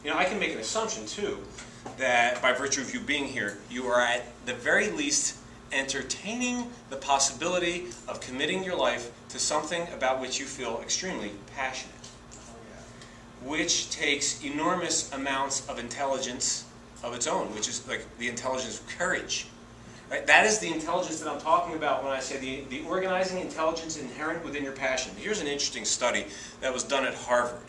You know, I can make an assumption too that by virtue of you being here, you are at the very least entertaining the possibility of committing your life to something about which you feel extremely passionate, which takes enormous amounts of intelligence of its own, which is like the intelligence of courage. Right? That is the intelligence that I'm talking about when I say the organizing intelligence inherent within your passion. Here's an interesting study that was done at Harvard,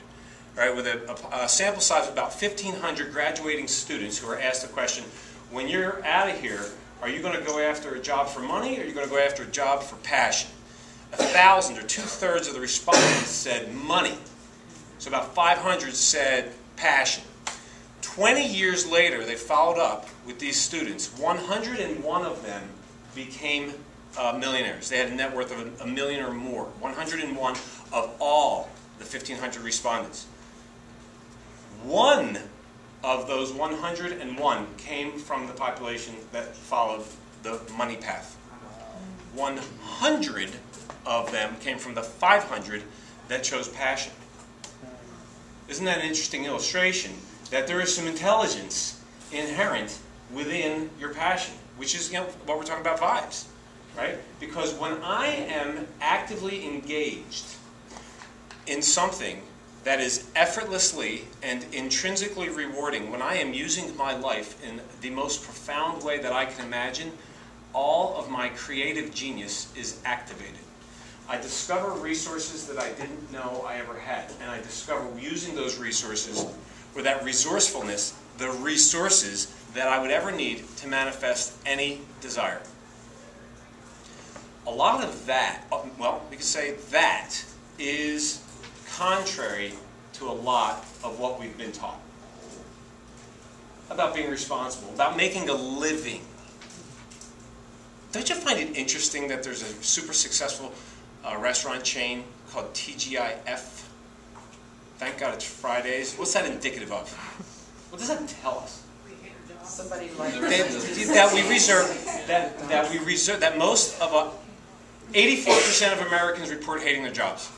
right, with a sample size of about 1,500 graduating students who were asked the question, when you're out of here, are you going to go after a job for money or are you going to go after a job for passion? 1,000 or 2/3 of the respondents said money. So about 500 said passion. 20 years later, they followed up with these students. 101 of them became millionaires. They had a net worth of $1 million or more. 101 of all the 1,500 respondents. One of those 101 came from the population that followed the money path. 100 of them came from the 500 that chose passion. Isn't that an interesting illustration? That there is some intelligence inherent within your passion, which is, you know, what we're talking about, vibes, right? Because when I am actively engaged in something that is effortlessly and intrinsically rewarding, when I am using my life in the most profound way that I can imagine, all of my creative genius is activated. I discover resources that I didn't know I ever had, and I discover using those resources, or that resourcefulness, the resources that I would ever need to manifest any desire. A lot of that, well, we could say that is contrary to a lot of what we've been taught about being responsible, about making a living. Don't you find it interesting that there's a super successful restaurant chain called TGIF? Thank God it's Fridays. What's that indicative of? What does that tell us? Somebody like that most of 84% of Americans report hating their jobs.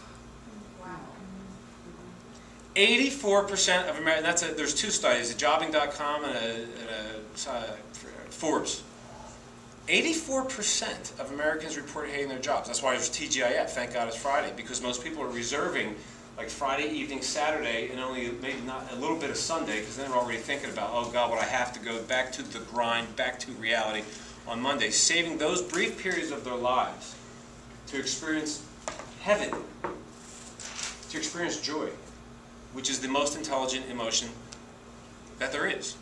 84% of Americans. There's two studies, a jobbing.com and a Forbes. 84% of Americans report hating their jobs. That's why there's TGIF, thank God it's Friday, because most people are reserving like Friday evening, Saturday, and only maybe not a little bit of Sunday, because then they're already thinking about, oh God, what I have to go back to the grind, back to reality on Monday, saving those brief periods of their lives to experience heaven, to experience joy, which is the most intelligent emotion that there is.